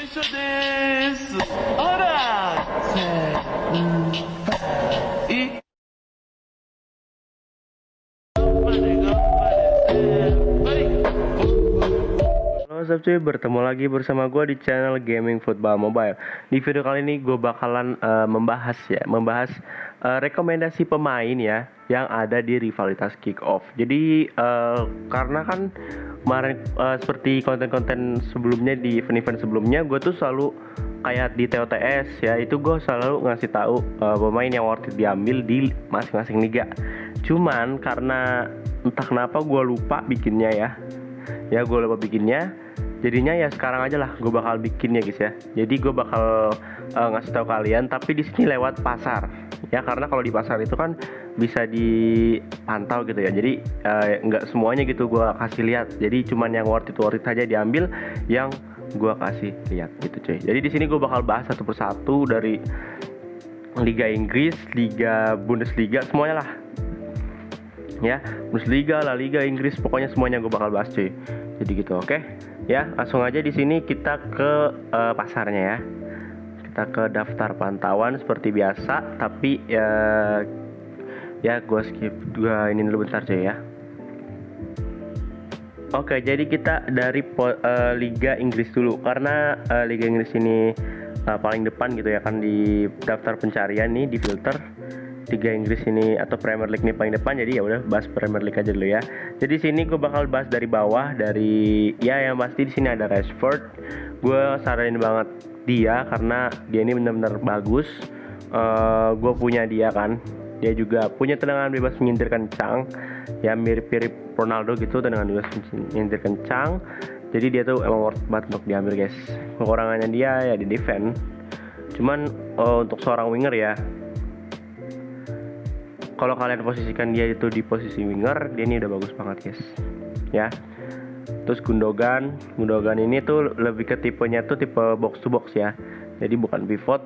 緒です。ほら、せーい、頑張れ、頑張れ、Halo Sob Cuy, bertemu lagi bersama gue di channel Gaming Football Mobile. Di video kali ini gue bakalan membahas rekomendasi pemain ya yang ada di rivalitas kick-off. Jadi karena kan kemarin seperti konten-konten sebelumnya di event-event sebelumnya, gue tuh selalu kayak di TOTS ya, itu gue selalu ngasih tahu pemain yang worth it diambil di masing-masing liga. Cuman karena entah kenapa gue lupa bikinnya ya gue lupa bikinnya, jadinya ya sekarang aja lah gue bakal bikin ya guys ya. Jadi gue bakal ngasih tahu kalian, tapi di sini lewat pasar ya, karena kalau di pasar itu kan bisa dipantau gitu ya. Jadi nggak semuanya gitu gue kasih lihat, jadi cuman yang worth it aja diambil yang gue kasih lihat gitu cuy. Jadi di sini gue bakal bahas satu persatu dari Liga Inggris, Liga Bundesliga, semuanya lah ya, Bundesliga, La Liga, Inggris, pokoknya semuanya gue bakal bahas cuy. Jadi gitu, oke? Ya, langsung aja di sini kita ke pasarnya ya. Kita ke daftar pantauan seperti biasa, tapi ya gue skip, gue ini dulu bentar cuy ya. Oke, jadi kita dari Liga Inggris dulu, karena Liga Inggris ini paling depan gitu ya kan di daftar pencarian nih, di filter. Liga Inggris ini atau Premier League ini paling depan, jadi ya udah bahas Premier League aja dulu ya. Jadi sini gue bakal bahas dari bawah, dari ya yang pasti di sini ada Rashford. Gue saranin banget dia karena dia ini benar-benar bagus. Gue punya dia kan, dia juga punya tendangan bebas menyindir kencang ya, mirip-mirip Ronaldo gitu, tendangan bebas menyindir kencang. Jadi dia tuh emang worth banget untuk diambil guys. Kekurangannya dia ya di defense, cuman untuk seorang winger ya, kalau kalian posisikan dia itu di posisi winger, dia ini udah bagus banget guys ya. Terus Gundogan ini tuh lebih ke tipenya tuh tipe box to box ya, jadi bukan pivot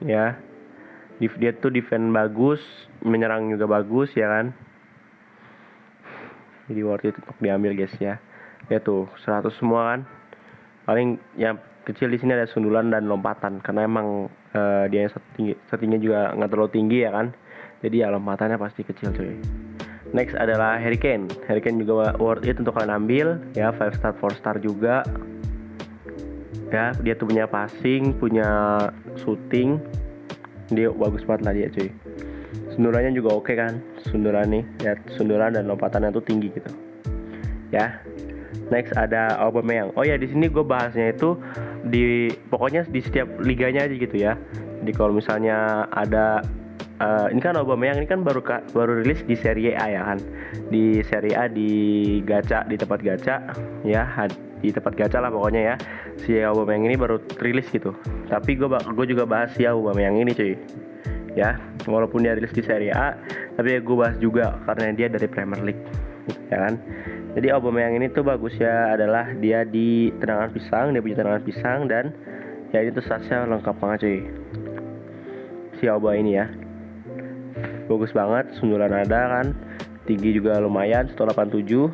ya. Dia tuh defense bagus, menyerang juga bagus ya kan. Jadi worth it untuk diambil guys ya. Ya tuh 100 semua kan. Paling yang kecil di sini ada sundulan dan lompatan, karena emang dia settingnya juga nggak terlalu tinggi ya kan. Jadi ya lompatannya pasti kecil cuy. Next adalah Harry Kane juga worth it untuk kalian ambil ya, 5 star 4 star juga ya. Dia tuh punya passing, punya shooting, dia bagus banget lah dia cuy. Sundulannya juga oke kan, sundulan dan lompatannya tuh tinggi gitu ya. Next ada Aubameyang. Oh ya, di sini gue bahasnya itu pokoknya di setiap liganya aja gitu ya. Jadi kalau misalnya ada ini kan Aubameyang ini kan baru rilis di Serie A ya kan. Di Serie A di gacha, di tempat gacha ya, di tempat gacha lah pokoknya ya. Si Aubameyang ini baru rilis gitu. Tapi gue juga bahas si Aubameyang ini cuy. Ya, walaupun dia rilis di Serie A, tapi ya gue bahas juga karena dia dari Premier League ya kan. Jadi Aubameyang ini tuh bagusnya adalah dia di tendangan pisang, dia punya tendangan pisang, dan ya ini tuh statsnya lengkap banget cuy. Si Auba ini ya bagus banget, sundulan ada kan, tinggi juga lumayan 187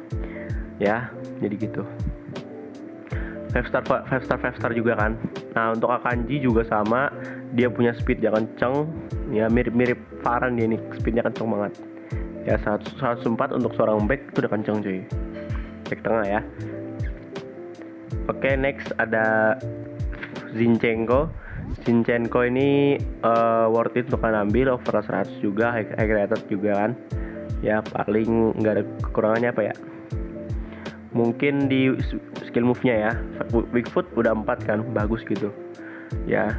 ya. Jadi gitu, 5 star juga kan. Nah untuk Akanji juga sama, dia punya speed yang kenceng ya, mirip Varane dia nih, speednya kenceng banget ya. 104 untuk seorang back itu udah kenceng cuy, back tengah ya. Oke, next ada Zinchenko ini worth it untuk kalian ambil, over 100 juga, high rated juga kan ya. Paling nggak ada kekurangannya apa ya, mungkin di skill move-nya ya. Big foot udah 4 kan, bagus gitu ya.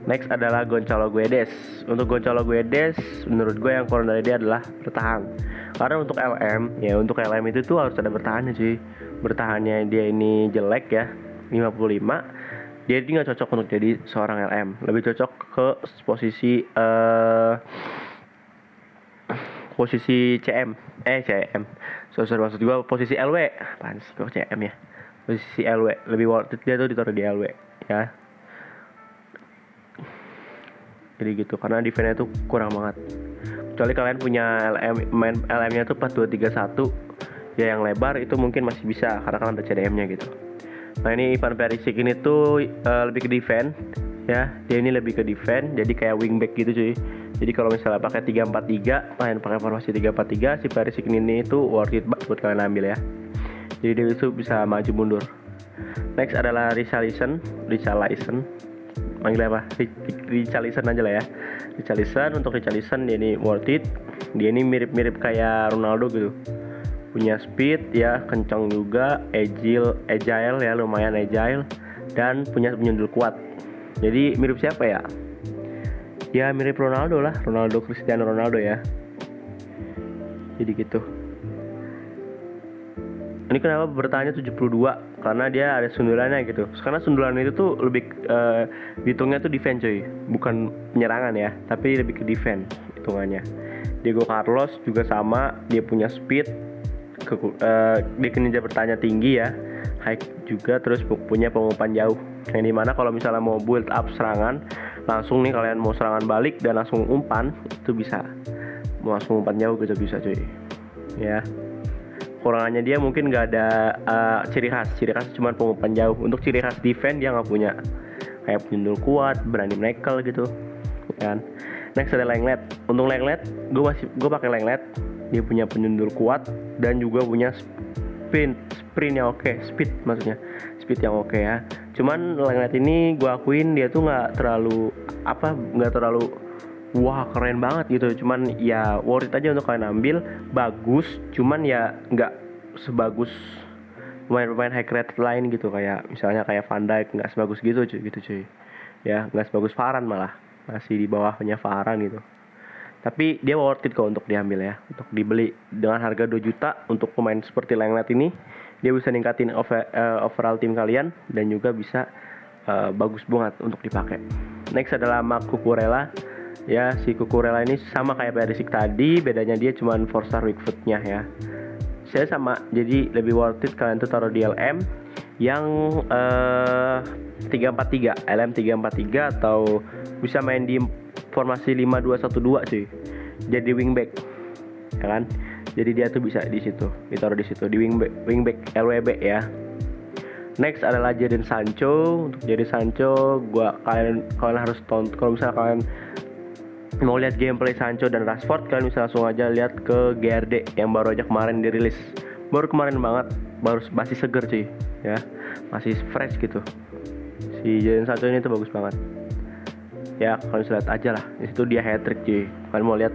Next adalah Gonçalo Guedes. Untuk Gonçalo Guedes, menurut gue yang kurang dari dia adalah bertahan. Karena untuk LM itu tuh harus ada bertahannya cuy. Bertahannya dia ini jelek ya, 55. Dia ini nggak cocok untuk jadi seorang LM. Lebih cocok ke posisi CM. Sorry, maksud gue posisi LW. Apaan sih kok CM ya? Posisi LW. Lebih worth it dia tuh ditaruh di LW ya. Jadi gitu, karena defense-nya tuh kurang banget. Kecuali kalian punya LM-nya tuh 4-2-3-1 ya, yang lebar itu mungkin masih bisa karena kan ada CDM-nya gitu. Nah ini Ivan Perisic ini tuh lebih ke defense ya, dia ini lebih ke defense, jadi kayak wingback gitu cuy. Jadi kalau misalnya pakai 3-4-3, main pakai formasi 3-4-3, si Perisic ini tuh worth it banget buat kalian ambil ya. Jadi dia itu bisa maju mundur. Next adalah Richarlison, manggil apa? Richarlison aja lah ya. Untuk Richarlison dia ini worth it. Dia ini mirip-mirip kayak Ronaldo gitu. Punya speed ya, kencang juga, agile ya, lumayan agile, dan punya penyundul kuat. Jadi mirip siapa ya? Ya mirip Ronaldo lah, Cristiano Ronaldo ya. Jadi gitu. Ini kenapa bertanya 72? Karena dia ada sundulannya gitu. Karena sundulan itu tuh lebih hitungnya tuh defense cuy, bukan penyerangan ya, tapi lebih ke defense hitungannya. Diego Carlos juga sama, dia punya speed, dia kinerja bertanya tinggi ya, high juga, terus punya pengumpan jauh. Yang dimana kalau misalnya mau build up serangan, langsung nih kalian mau serangan balik dan langsung umpan, itu bisa. Mau langsung umpan jauh gitu bisa cuy. Ya. Kurangannya dia mungkin nggak ada ciri khas cuma pengumpan jauh. Untuk ciri khas defense dia nggak punya, kayak penyundul kuat, berani menekel gitu kan. Next ada Lenglet. Untuk Lenglet gue pakai Lenglet, dia punya penyundul kuat dan juga punya sprint yang oke, speed yang oke ya. Cuman Lenglet ini gue akuin dia tuh nggak terlalu wah keren banget gitu, cuman ya worth it aja untuk kalian ambil. Bagus, cuman ya nggak sebagus pemain-pemain high rated lain gitu, kayak misalnya kayak Van Dijk, nggak sebagus gitu cuy ya, nggak sebagus Varane, malah masih di bawahnya Varane gitu. Tapi dia worth it kok untuk diambil ya, untuk dibeli dengan harga 2 juta. Untuk pemain seperti Lenglet ini, dia bisa ningkatin overall tim kalian dan juga bisa bagus banget untuk dipakai. Next adalah Marc Cucurella. Ya, si Cucurella ini sama kayak Perisic tadi, bedanya dia cuma 4-star weak foot-nya ya. Saya sama, jadi lebih worth it kalian tuh taruh di LM yang 3-4-3, LM 3-4-3, atau bisa main di formasi 5-2-1-2 cuy. Jadi wingback. Ya kan? Jadi dia tuh bisa di situ, ditaruh di situ di wingback LWB ya. Next adalah Jadon Sancho. Untuk Jadon Sancho, kalian harus tonton. Kalau misalnya kalian mau lihat gameplay Sancho dan Rashford, kalian bisa langsung aja lihat ke GRD yang baru aja kemarin dirilis. Baru kemarin banget, masih seger cuy ya, masih fresh gitu. Si Jadon Sancho ini tuh bagus banget. Ya kalian bisa lihat aja lah, di situ dia hat trick cuy. Kalian mau lihat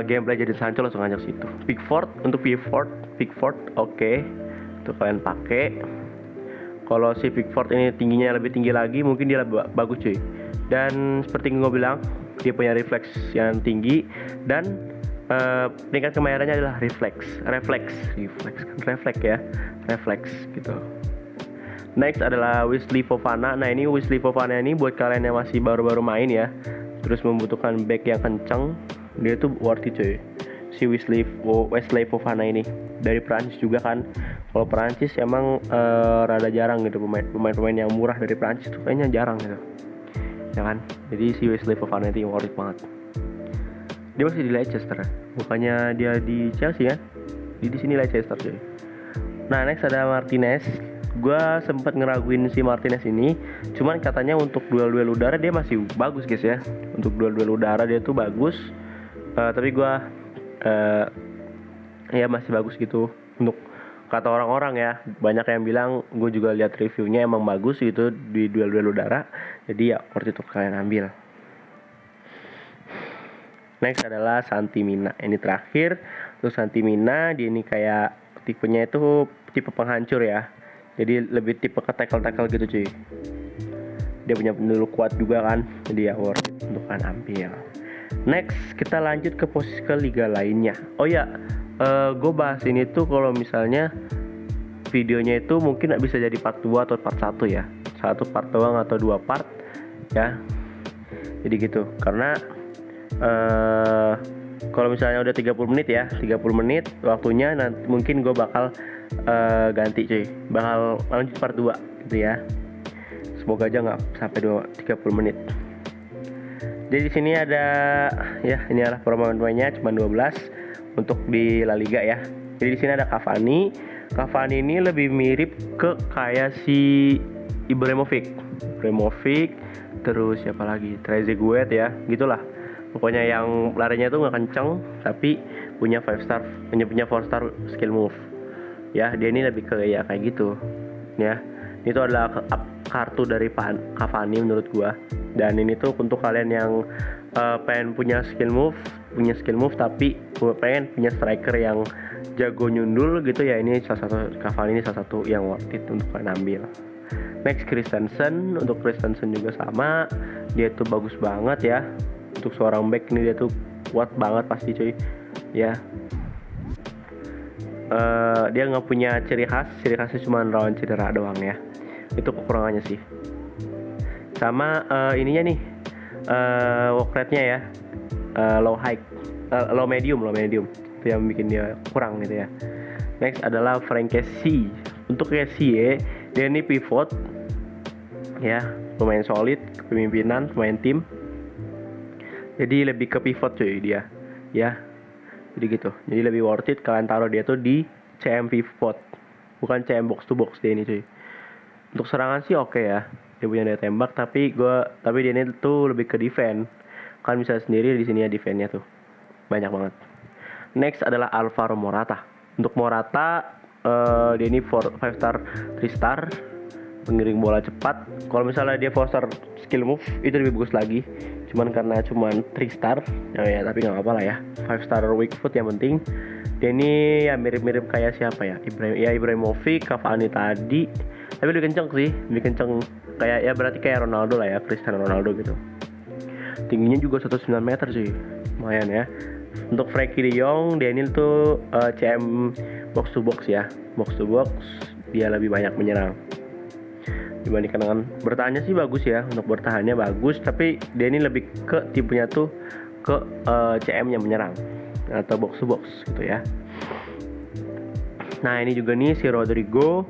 gameplay Jadon Sancho, langsung aja ke situ. Pickford oke. Itu kalian pakai. Kalau si Pickford ini tingginya lebih tinggi lagi, mungkin dia lebih bagus cuy. Dan seperti yang gue bilang, dia punya refleks yang tinggi dan tingkat kemahirannya adalah refleks gitu. Next adalah Wesley Fofana. Nah ini Wesley Fofana ini buat kalian yang masih baru-baru main ya, terus membutuhkan back yang kencang, dia tuh worth it cuy. Si Wesley Fofana ini dari Prancis juga kan. Kalau Prancis emang rada jarang gitu, pemain-pemain yang murah dari Prancis tuh kayaknya jarang gitu ya kan. Jadi si Wesley Fofana itu worth it banget. Dia masih di Leicester, bukannya dia di Chelsea kan? Di sini Leicester cuy. Nah next ada Martinez. Gua sempat ngeraguin si Martinez ini, cuman katanya untuk duel udara dia masih bagus guys ya. Untuk duel udara dia tuh bagus. Tapi gua ya masih bagus gitu untuk kata orang-orang ya. Banyak yang bilang, gue juga lihat reviewnya emang bagus gitu di duel udara. Jadi ya worth it kalian ambil. Next adalah Santi Mina. Ini terakhir. Terus Santi Mina, dia ini kayak tipenya itu tipe penghancur ya. Jadi lebih tipe ke tackle gitu cuy. Dia punya pendulu kuat juga kan. Jadi ya worth it untuk kalian ambil. Next kita lanjut ke posisi ke liga lainnya. Oh ya, gue bahas ini tuh kalau misalnya videonya itu mungkin bisa jadi part 2 atau part 1 ya. Satu part doang atau 2 part ya. Jadi gitu. Karena kalau misalnya udah 30 menit ya, 30 menit waktunya, nanti mungkin gue bakal ganti cuy. Bakal lanjut part 2 gitu ya. Semoga aja nggak sampai 30 menit. Jadi di sini ada ya, ini adalah pemain-pemainnya cuma 12 untuk di La Liga ya. Jadi di sini ada Cavani, Cavani ini lebih mirip ke kayak si Ibrahimovic, terus siapa lagi, Trezeguet ya, gitulah. Pokoknya yang larinya tuh nggak kenceng, tapi punya 4 star skill move. Ya, dia ini lebih ke ya kayak gitu. Ya, itu adalah kartu dari Cavani menurut gua. Dan ini tuh untuk kalian yang pengen punya skill move tapi pengen punya striker yang jago nyundul gitu ya, ini Cavani ini salah satu yang worth it untuk kalian ambil. Next Christensen, untuk Christensen juga sama, dia tuh bagus banget ya. Untuk seorang back ini dia tuh kuat banget pasti cuy. Ya. Dia nggak punya ciri khasnya cuma rawan cedera doang ya. Itu kekurangannya sih. Sama ininya nih, work rate-nya ya, low medium itu yang bikin dia kurang gitu ya. Next adalah Frank Kessie. Untuk Kessie dia ini pivot ya, pemain solid, kepemimpinan, pemain tim, jadi lebih ke pivot cuy dia ya. Jadi gitu, jadi lebih worth it kalian taruh dia tuh di CM pivot, bukan CM box to box dia ini cuy. Untuk serangan sih oke ya, dia punya daya tembak, tapi dia ini tuh lebih ke defense. Kalian bisa sendiri di sini ya, defense-nya tuh banyak banget. Next adalah Alvaro Morata. Untuk Morata dia ini 5 star 3 star, pengiring bola cepat. Kalau misalnya dia 4 star skill move itu lebih bagus lagi, cuman karena 3 star ya, tapi nggak apa-apa lah ya. 5 star weak foot yang penting. Dia ini ya mirip-mirip kayak siapa ya, Ibrahimovic, Cavani tadi, tapi lebih kenceng kayak ya, berarti kayak Ronaldo lah ya, Cristiano Ronaldo gitu. Tingginya juga 109 meter sih, lumayan ya. Untuk Frenkie de Jong, dia ini tuh CM box to box ya, dia lebih banyak menyerang dibandingkan dengan bertahannya sih bagus ya. Untuk bertahannya bagus, tapi dia ini lebih ke tipenya tuh ke CM-nya menyerang atau box to box gitu ya. Nah ini juga nih si Rodrigo,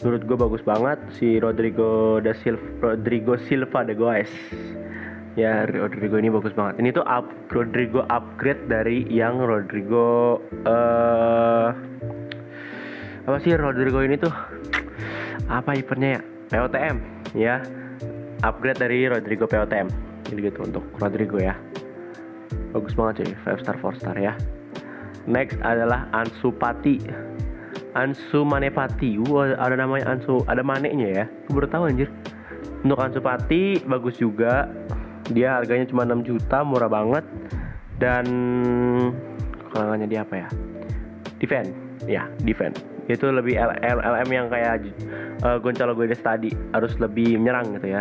menurut gue bagus banget si Rodrigo Silva de Goes ya. Rodrigo ini bagus banget. Ini tuh Rodrigo upgrade dari yang Rodrigo apa sih Rodrigo ini tuh, apa eventnya ya, POTM ya, upgrade dari Rodrigo POTM. Jadi gitu untuk Rodrigo ya, bagus banget cuy, 5 star 4 star ya. Next adalah Ansu Manepati. Ada namanya Ansu, ada Mane-nya ya, aku baru tahu anjir. Untuk Ansu Fati bagus juga, dia harganya cuma 6 juta, murah banget. Dan kekurangannya dia apa ya, defense. Itu lebih LM yang kayak Gonzalo Guedes tadi, harus lebih menyerang gitu ya.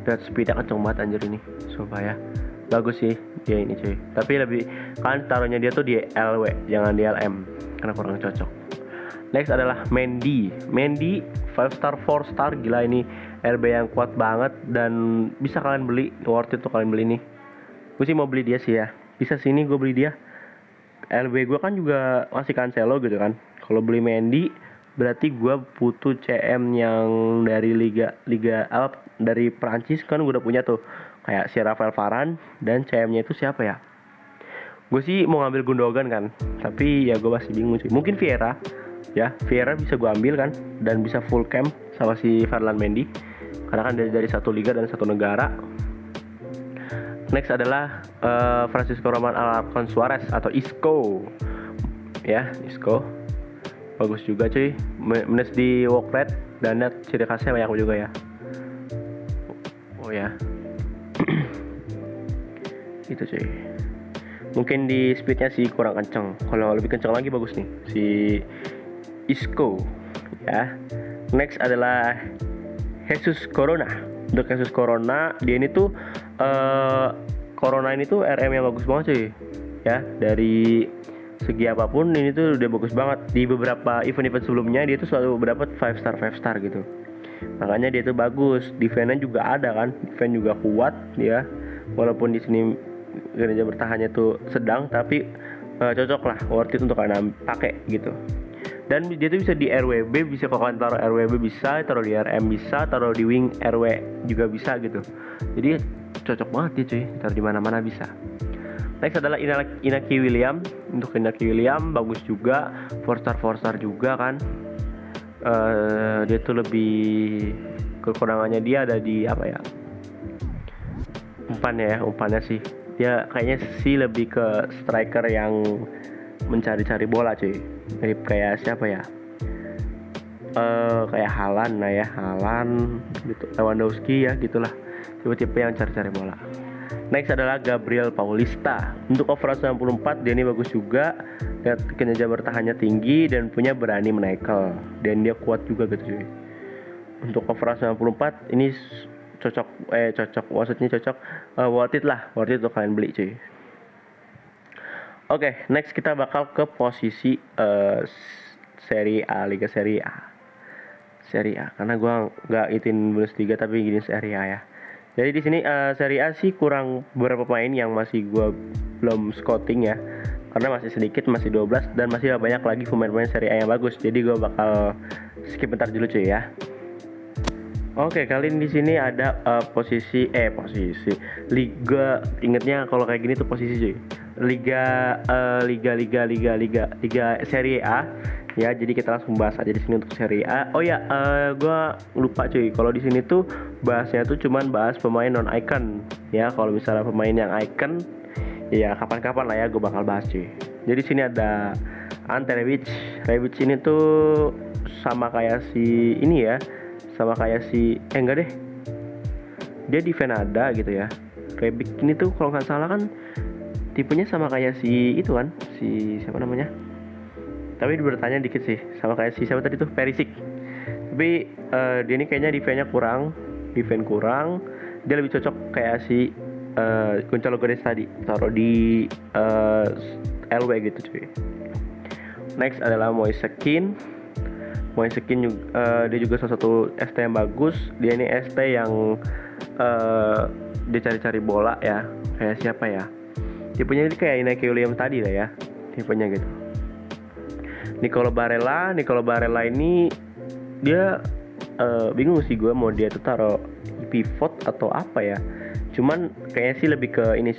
Dan speednya kenceng banget anjir ini, sumpah ya. Bagus sih dia ini cuy, tapi lebih kan taruhnya dia tuh di LW, jangan di LM karena kurang cocok. Next adalah Mendy 5 star 4 star, gila ini RB yang kuat banget dan bisa kalian beli, worth it tuh kalian beli nih. Gue sih mau beli dia sih ya, bisa sini gue beli dia. LB gue kan juga masih Cancelo gitu kan. Kalau beli Mendy berarti gue butuh CM yang dari liga dari Prancis kan, gue udah punya tuh kayak si Rafael Varane, dan CM-nya itu siapa ya? Gue sih mau ngambil Gundogan kan, tapi ya gue masih bingung sih. Mungkin Vieira bisa gue ambil kan, dan bisa full camp sama si Ferland Mendy karena kan dari satu liga dan satu negara. Next adalah Francisco Roman Alarcon Suarez atau Isco ya, Isco bagus juga cuy, minus di work rate dan net ciri khasnya banyak juga ya. Oh ya itu cuy. Mungkin di speednya sih kurang kenceng, kalau lebih kenceng lagi bagus nih si Isco ya. Next adalah Jesus Corona. Untuk Jesus Corona, dia ini tuh Corona ini tuh RM yang bagus banget cuy ya. Dari segi apapun ini tuh udah bagus banget. Di beberapa event-event sebelumnya dia tuh selalu dapat 5 star gitu. Makanya dia tuh bagus. Defense-nya juga ada kan, defense juga kuat ya. Walaupun di sini kinerja bertahannya tuh sedang, tapi cocok lah, worth it untuk kalian pakai gitu. Dan dia tuh bisa di RWB, bisa kalau kalian taruh RWB bisa, taruh di RM bisa, taruh di wing RW juga bisa gitu. Jadi cocok banget ya cuy, taruh di mana-mana bisa. Next adalah Inaki William. Untuk Inaki William bagus juga, 4 star juga kan. Dia tuh lebih, kekurangannya dia ada di apa ya, umpannya sih dia kayaknya sih lebih ke striker yang mencari-cari bola cuy, mirip kayak siapa ya, kayak Haaland gitu, Lewandowski ya gitulah, tipe-tipe yang cari-cari bola. Next adalah Gabriel Paulista. Untuk overall 94, dia ini bagus juga, kinerja bertahannya tinggi dan punya berani menekel, dan dia kuat juga gitu cuy. Untuk overall 94 ini cocok worth it untuk kalian beli cuy. Oke, next kita bakal ke posisi Liga Serie A karena gue nggak itin Bundesliga tapi gini Serie A ya. Jadi di sini Serie A sih kurang beberapa pemain yang masih gue belum scouting ya, karena masih sedikit, masih 12 dan masih banyak lagi pemain-pemain Serie A yang bagus. Jadi gue bakal skip bentar dulu cuy ya. Oke, kali ini di sini ada posisi liga, ingetnya kalau kayak gini tuh posisi cuy. Liga Serie A ya. Jadi kita langsung bahas aja di sini untuk Serie A. Oh ya, gua lupa cuy. Kalau di sini tuh bahasnya tuh cuman bahas pemain non icon ya. Kalau misalnya pemain yang icon ya kapan-kapan lah ya gue bakal bahas cuy. Jadi sini ada Ante Rebic. Rebic ini tuh sama kayak si ini ya. Enggak deh, dia di Venada gitu ya. Rebic ini tuh kalau nggak salah kan tipenya sama kayak si itu kan, si siapa namanya, tapi bertanya dikit sih, sama kayak si siapa tadi tuh, Perisic. Tapi dia ini kayaknya defense kurang, dia lebih cocok kayak si Gonçalo Guedes tadi, taruh di LW gitu cuy. Next adalah Moise Kean juga, dia juga salah satu ST yang bagus. Dia ini ST yang dia cari-cari bola ya, kayak siapa ya, tipenya ini kayak Inaki Williams tadi lah ya, tipenya gitu. Nicolo Barella ini dia bingung sih gue mau dia tuh taruh pivot atau apa ya, cuman kayaknya sih lebih ke ini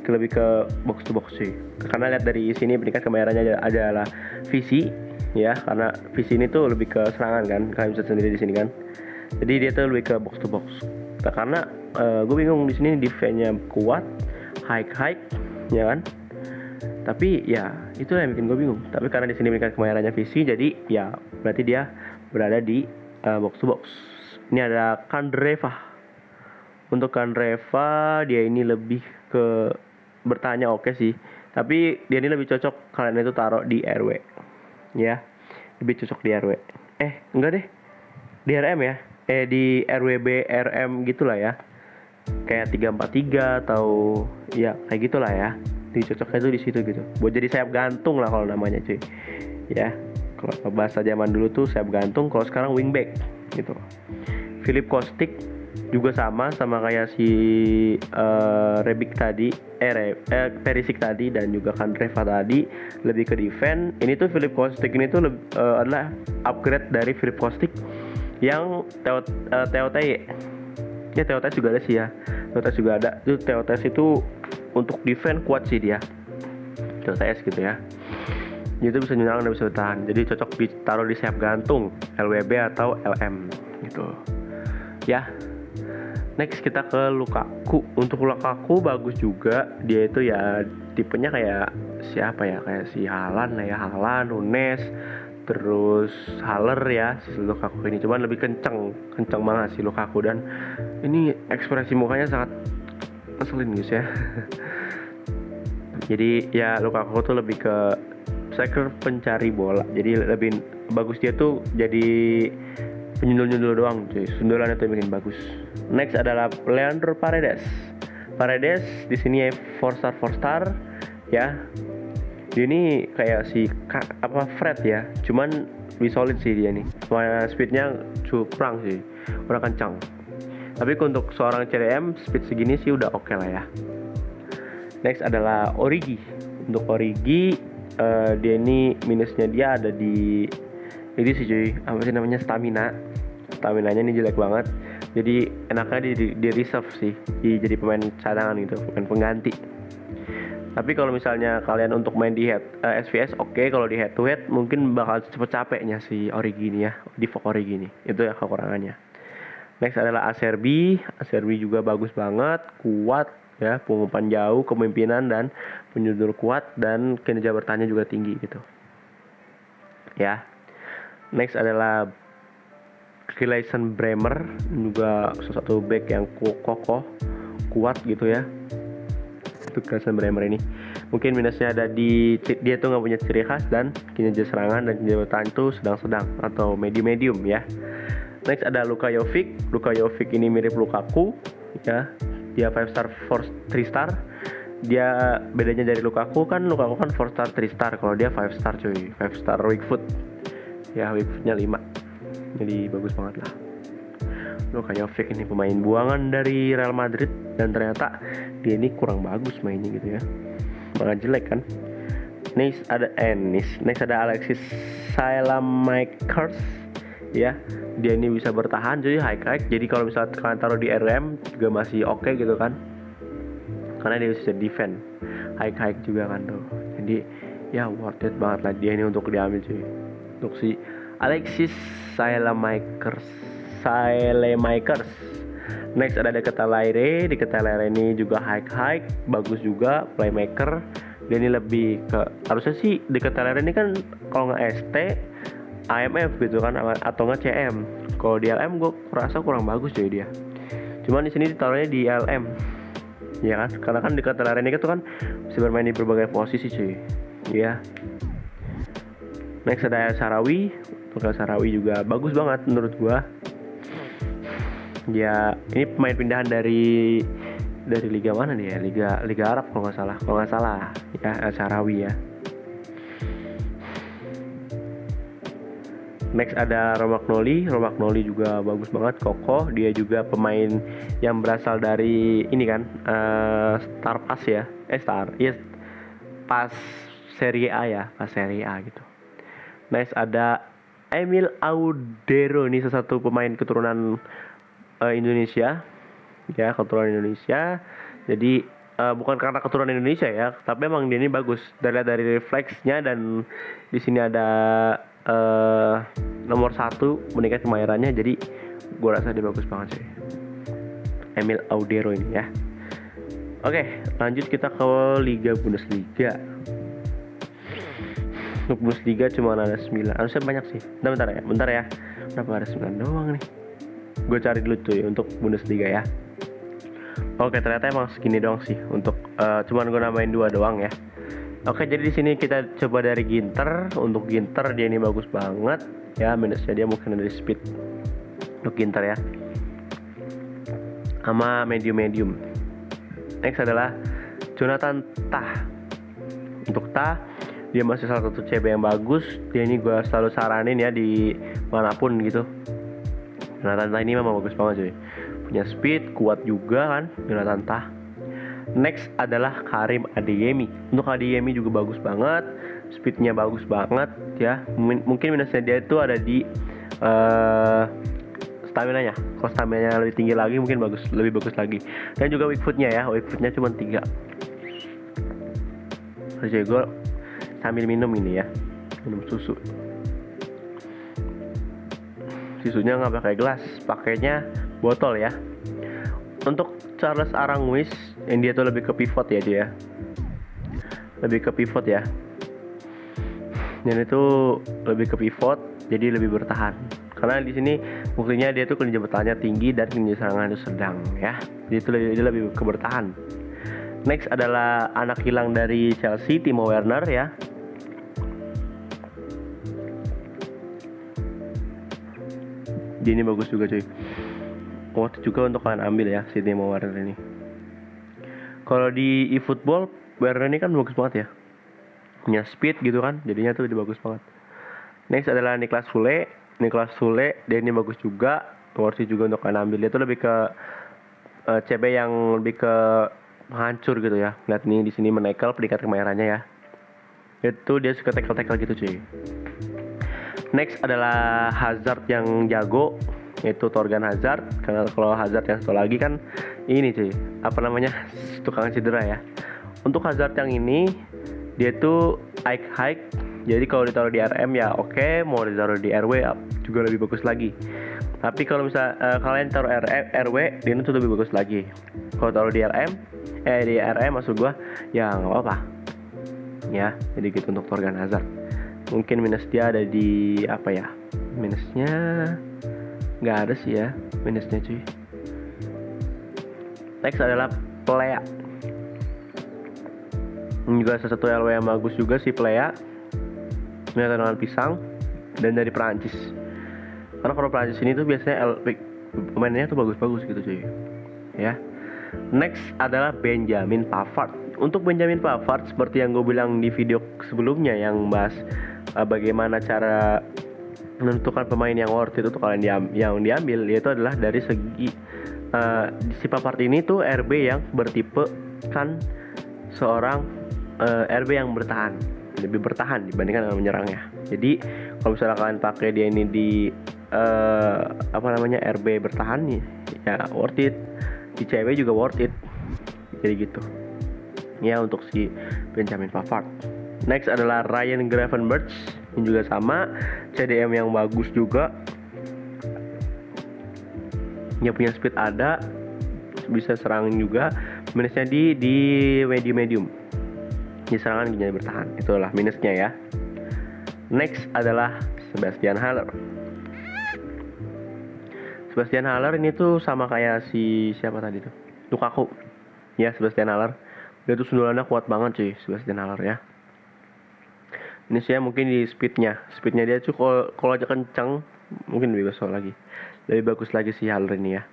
lebih ke box to box sih, karena lihat dari sini peringkat kemayarannya adalah visi ya, karena visi ini tuh lebih ke serangan kan, kalian bisa sendiri di sini kan. Jadi dia tuh lebih ke box to box. Karena gue bingung di sini defense-nya kuat, high ya kan. Tapi ya itu yang bikin gue bingung. Tapi karena di sini peringkat kemayarannya visi, jadi ya berarti dia berada di box to box. Ini ada Candreva. Untuk Candreva dia ini lebih ke bertanya oke sih, tapi dia ini lebih cocok kalian itu taruh di RW. Ya, lebih cocok di RW. Enggak deh, di RM ya. Di RWB RM gitulah ya. Kayak 343 atau ya kayak gitulah ya. Dicocoknya itu di situ gitu. Buat jadi sayap gantung lah kalau namanya cuy. Ya, kalau bahasa zaman dulu tuh sayap gantung, kalau sekarang wingback gitu. Filip Kostic juga sama kayak si Rebic tadi, Perisic tadi dan juga Candreva tadi, lebih ke defense. Ini tuh Filip Kostic ini tuh adalah upgrade dari Filip Kostic yang TOTY. Ya TOTS juga ada sih ya. TOTS juga ada. Itu TOTS itu untuk defense kuat sih dia. TOTS gitu ya. Itu bisa nyerang dan bisa bertahan. Jadi cocok ditaruh di sayap gantung, LWB atau LM gitu. Ya. Next kita ke Lukaku. Untuk Lukaku bagus juga. Dia itu ya tipenya kayak siapa ya? Kayak si Haaland, Nunes, terus Haller ya, si Lukaku ini. Cuman lebih kenceng banget si Lukaku, dan ini ekspresi mukanya sangat ngeselin guys ya. Jadi ya Lukaku tuh lebih ke striker pencari bola. Jadi lebih bagus dia tuh jadi penyundul doang cuy. Sundulan itu yang bikin bagus. Next adalah Leandro Paredes di sini 4 star ya. Dia ini kayak si Fred ya, cuman lebih solid sih dia nih. Speednya cukup kurang sih, kurang kencang. Tapi untuk seorang CDM speed segini sih udah oke lah ya. Next adalah Origi. Untuk Origi dia ini minusnya dia ada di ini sih cuy, apa sih namanya, staminanya ini jelek banget. Jadi enaknya di reserve sih, jadi pemain cadangan gitu, pemain pengganti. Tapi kalau misalnya kalian untuk main di SVS oke, kalau di head to head mungkin bakal cepet capeknya si Origi ini ya, Divock Origi ini. Itu ya kekurangannya. Next adalah Acerbi. Acerbi juga bagus banget, kuat ya, pengumpan jauh, kepemimpinan dan penyudur kuat dan kinerja bertahannya juga tinggi gitu. Ya. Next adalah Kleisen Bremer, juga salah satu back yang kokoh, kuat gitu ya. Itu Kleisen Bremer ini. Mungkin minusnya ada di dia tuh nggak punya ciri khas dan kinerja serangan dan kinerja bertahan itu sedang-sedang atau medium ya. Next ada Luka Jovic. Luka Jovic ini mirip Lukaku ya. Dia 5 star 3 star. Dia bedanya dari Lukaku kan 4 star 3 star. Kalau dia 5 star cuy. 5 star weak foot. Ya weak footnya 5. Jadi bagus banget lah. Luka Jovic ini pemain buangan dari Real Madrid dan ternyata dia ini kurang bagus mainnya gitu ya. Malah jelek kan. Next ada Alexis Saelemaekers ya. Dia ini bisa bertahan jadi high. Jadi kalau misalnya kalian taruh di RM juga masih oke gitu kan, karena dia bisa defend high juga kan tuh. Jadi ya worth it banget lah dia ini untuk diambil cuy, untuk si Alexis Saelemaekers. Next ada Decatelaire. Decatelaire ini juga high, bagus juga, playmaker. Dia ini lebih ke, harusnya sih Decatelaire ini kan kalau nggak ST AMF gitu kan, atau nggak CM. Kalau di LM gue rasa kurang bagus cuy dia. Cuman di sini ditaruhnya di LM, ya kan? Karena kan di Decatelaire ini kan tuh kan bisa bermain di berbagai posisi cuy. Ya. Next ada El Shaarawy. El Shaarawy juga bagus banget menurut gue. Ya ini pemain pindahan dari liga mana nih ya? Liga Arab kalau nggak salah ya, El Shaarawy ya. Next ada Romagnoli juga bagus banget, kokoh. Dia juga pemain yang berasal dari ini kan, Star Pass ya, pas Serie A ya, pas Serie A gitu. Next ada Emil Audero, ini salah satu pemain keturunan Indonesia, ya keturunan Indonesia. Jadi bukan karena keturunan Indonesia ya, tapi emang dia ini bagus dari refleksnya, dan di sini ada nomor 1 meningkat kemahirannya, jadi gue rasa dia bagus banget sih, Emil Audero ini ya. Oke, lanjut kita ke Liga Bundesliga. Untuk Bundesliga cuma ada 9, harusnya banyak sih. Bentar ya, kenapa ada 9 doang nih? Gue cari dulu tuh ya untuk Bundesliga ya. Oke, ternyata emang segini doang sih untuk cuman gue namain 2 doang ya. Oke, jadi di sini kita coba dari Ginter. Untuk Ginter dia ini bagus banget ya, minusnya dia mungkin dari speed untuk Ginter ya, sama medium. Next adalah Jonathan Tah. Untuk Tah, dia masih salah satu CB yang bagus. Dia ini gue selalu saranin ya di manapun gitu. Jonathan Tah ini memang bagus banget cuy, punya speed, kuat juga kan Jonathan Tah. Next adalah Karim Adeyemi. Untuk Adeyemi juga bagus banget, speednya bagus banget ya. Mungkin minusnya dia itu ada di stamina-nya. Kalau stamina-nya lebih tinggi lagi mungkin lebih bagus lagi. Dan juga weak foot-nya ya, weak foot-nya cuma 3. Jadi gue sambil minum ini ya, minum susu. Susunya nggak pakai gelas, pakainya botol ya. Untuk Charles Aranguiz, yang dia tuh lebih ke pivot ya dia. Lebih ke pivot ya. Dan itu lebih ke pivot, jadi lebih bertahan. Karena di sini buktinya dia tuh kinerja bertahannya tinggi dan kinerja serangan itu sedang ya. Jadi itu dia lebih ke bertahan. Next adalah anak hilang dari Chelsea, Timo Werner ya. Dia ini bagus juga cuy. Waktu juga untuk kalian ambil ya si Timo Werner ini. Kalau di eFootball, Werner ini kan bagus banget ya, punya speed gitu kan, jadinya tuh dia bagus banget. Next adalah Niklas Sule, dia ini bagus juga, worth it juga untuk kalian ambil. Dia tuh lebih ke CB yang lebih ke menghancur gitu ya. Lihat nih di sini menekel peningkat kemahirannya ya. Itu dia suka tackle gitu cuy. Next adalah Hazard yang jago, yaitu Torgan Hazard. Karena kalau Hazard yang satu lagi kan ini cuy, apa namanya, tukang cedera ya, Untuk Hazard yang ini dia tuh high. Jadi kalau ditaruh di RM ya oke, mau ditaruh di RW juga lebih bagus lagi. Tapi kalau misal kalian taruh RW, dia itu lebih bagus lagi. Kalau taruh di RM maksud gua ya nggak apa-apa. Ya, jadi gitu untuk Thorgan Hazard. Mungkin minus dia ada di apa ya? Minusnya nggak ada sih ya, minusnya cuy. Next adalah Plea. Ini juga salah satu LW yang bagus juga sih Plea. Ini tendangan pisang dan dari Perancis. Karena kalau Perancis ini tuh biasanya pemainnya tuh bagus-bagus gitu cuy. Ya. Next adalah Benjamin Pavard. Untuk Benjamin Pavard seperti yang gue bilang di video sebelumnya yang bahas bagaimana cara menentukan pemain yang worth it untuk kalian yang diambil, yaitu adalah dari segi si Pavard ini tuh RB yang bertipe kan seorang RB yang bertahan, lebih bertahan dibandingkan dengan menyerangnya. Jadi kalau misalnya kalian pakai dia ini di RB bertahan nih, ya worth it. Di CW juga worth it. Jadi gitu. Ya untuk si Benjamin Pavard. Next adalah Ryan Gravenberch, ini juga sama, CDM yang bagus juga. Dia punya speed ada, bisa serang juga. Minusnya di medium. Di serangan jadi bertahan. Itulah minusnya ya. Next adalah Sebastian Haller. Sebastian Haller ini tuh sama kayak si siapa tadi tuh? Lukaku. Ya, Sebastian Haller. Dia tuh sundulannya kuat banget cuy, Sebastian Haller ya. Ini sih mungkin di speednya dia tuh kalau aja kencang mungkin lebih bagus lagi si Haller ini ya.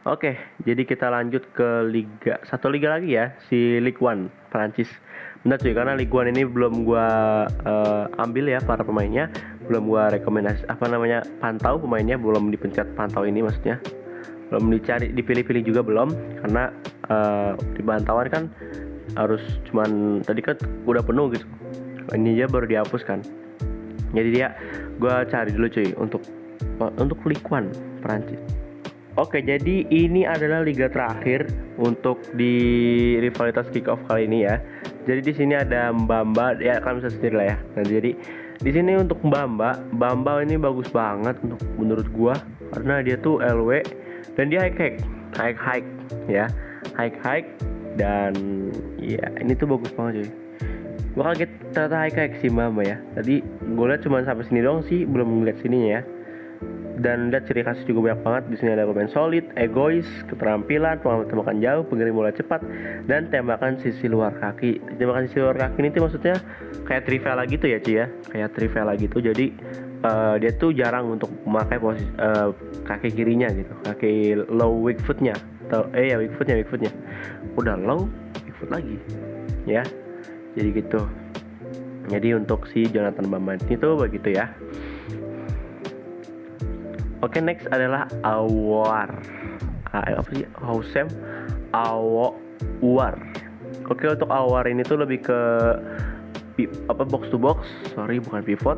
Oke, jadi kita lanjut ke satu liga lagi ya, si Ligue 1 Prancis. Benar cuy, karena Ligue 1 ini belum gua ambil ya para pemainnya, belum gua rekomendasi pantau pemainnya, belum dipencet pantau ini maksudnya. Belum dipilih-pilih juga belum, karena di pantauan kan harus cuman tadi kan udah penuh gitu. Ini aja baru dihapus kan. Jadi gua cari dulu cuy untuk Ligue 1 Prancis. Oke, jadi ini adalah liga terakhir untuk di rivalitas kick-off kali ini ya. Jadi di sini ada Mbamba, ya kalian bisa sendiri lah ya. Nah, jadi di sini untuk Mbamba ini bagus banget menurut gua karena dia tuh LW dan dia high ya. High dan ya ini tuh bagus banget cuy. Gua kaget ternyata high sih Mbamba ya. Tadi gua lihat cuma sampai sini doang sih, belum ngeliat sininya ya. Dan lihat ciri khasnya juga banyak banget. Di sini ada pemain solid, egois, keterampilan, tembakan jauh, pengirim bola cepat, dan tembakan sisi luar kaki. Tembakan sisi luar kaki ini tuh maksudnya kayak Trivela gitu ya Ci ya, kayak Trivela gitu. Jadi dia tuh jarang untuk memakai posisi kaki kirinya gitu, kaki low weak footnya, atau weak footnya. Udah low weak foot lagi, ya. Jadi gitu. Jadi untuk si Jonathan Mbamba itu begitu ya. Oke, next adalah Awar. Hausem Awar. Oke, untuk Awar ini tuh lebih ke box to box, bukan pivot.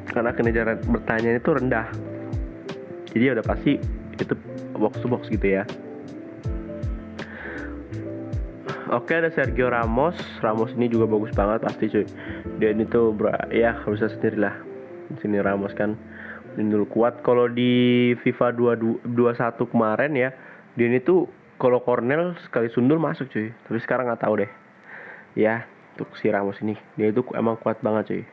Karena kenejaran bertanya itu rendah. Jadi udah pasti itu box to box gitu ya. Oke, ada Sergio Ramos. Ramos ini juga bagus banget pasti cuy. Dia ini tuh ya bisa sendiri lah. Sini Ramos kan dulu kuat. Kalau di FIFA 21 kemarin ya, dia ini tuh kalau Cornell sekali sundul masuk cuy. Tapi sekarang nggak tahu deh. Ya, untuk si Ramos ini dia itu emang kuat banget cuy.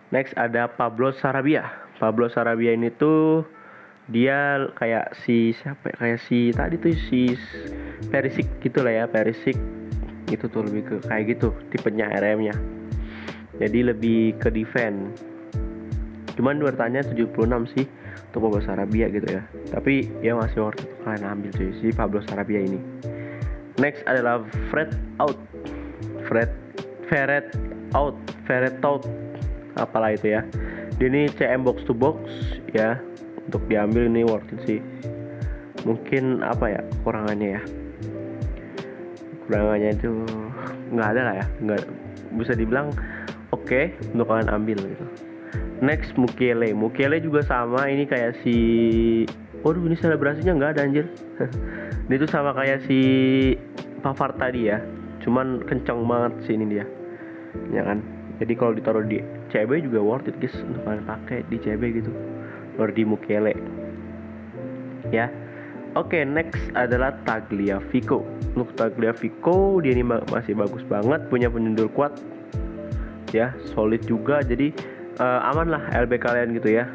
Next ada Pablo Sarabia. Pablo Sarabia ini tuh dia kayak si tadi tuh si Perisic gitu lah ya, Perisic itu tuh lebih ke kayak gitu tipenya RM-nya. Jadi lebih ke defense. Cuman bertanya 76 sih untuk Pablo Sarabia gitu ya. Tapi ya masih worth it kalian ambil cuy si Pablo Sarabia ini. Next adalah Fred out. Apalah itu ya. Dia ini CM box to box ya. Untuk diambil ini worth it sih. Mungkin apa ya kurangannya ya. Kurangannya itu nggak ada lah ya. Nggak bisa dibilang oke, untuk kalian ambil gitu. Next Mukiele. Mukiele juga sama, ini kayak si, waduh ini selebrasinya nggak ada anjir. Ini tuh sama kayak si Pavard tadi ya, cuman kenceng banget sih ini dia, ya kan. Jadi kalau ditaruh di CB juga worth it guys, untuk kalian pakai di CB gitu, Lordi Mukiele ya. Oke, next adalah Tagliafico. Untuk Tagliafico dia ini masih bagus banget, punya penyundul kuat ya, solid juga. Jadi aman lah LB kalian gitu ya.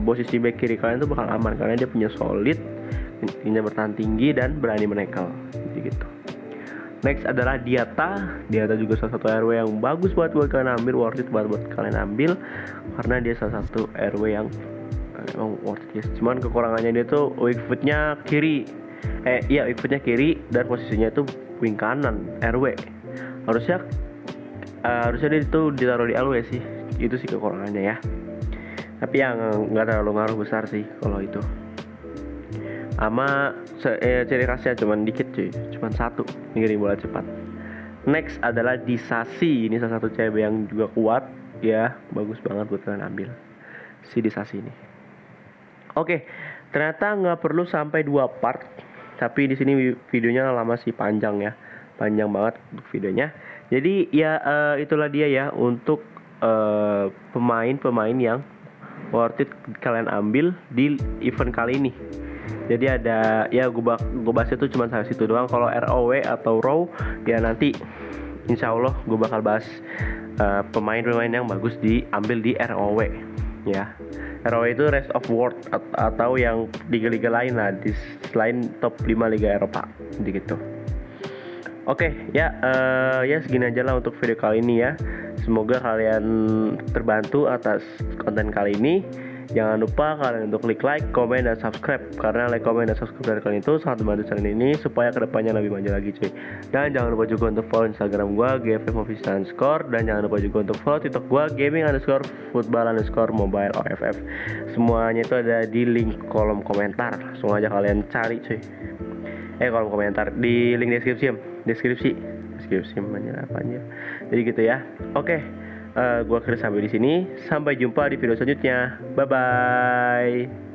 Posisi back kiri kalian tuh bakal aman karena dia punya solid, punya bertahan tinggi dan berani menekel gitu. Next adalah Diatta. Diatta juga salah satu RW yang bagus buat kalian ambil, worth it buat kalian ambil karena dia salah satu RW yang emang worth it. Cuman kekurangannya dia tuh weak footnya kiri. Weak footnya kiri dan posisinya itu wing kanan RW. Harusnya dia itu ditaruh di LW sih. Itu sih kekurangannya ya. Tapi yang nggak terlalu ngaruh besar sih kalau itu. Sama ciri khasnya cuman dikit cuy, cuman satu, ngirim bola cepat. Next adalah Disasi. Ini salah satu CB yang juga kuat ya, bagus banget buat kalian ambil si Disasi ini. Oke, ternyata nggak perlu sampai 2 part, tapi di sini videonya lama sih, panjang ya, panjang banget untuk videonya. Jadi ya itulah dia ya untuk pemain-pemain yang worth it kalian ambil di event kali ini. Jadi ada ya, gue bahas itu cuma sampai situ doang. Kalau ROW atau ROW ya nanti insya Allah gue bakal bahas pemain-pemain yang bagus diambil di ROW ya. ROW itu Rest of World atau yang liga-liga lain lah, di selain top 5 liga Eropa gitu. Oke ya, segini aja lah untuk video kali ini ya. Semoga kalian terbantu atas konten kali ini. Jangan lupa kalian untuk klik like, komen, dan subscribe, karena like, komen, dan subscribe dari kalian itu sangat membantu channel ini supaya kedepannya lebih maju lagi cuy. Dan jangan lupa juga untuk follow Instagram gue GFM_official_, dan jangan lupa juga untuk follow TikTok gue gaming_football_mobile_off. Semuanya itu ada di link kolom komentar, langsung aja kalian cari cuy. Kolom komentar di link deskripsi apa aja. Jadi gitu ya. Oke. Gua akhirnya sampai di sini. Sampai jumpa di video selanjutnya. Bye bye.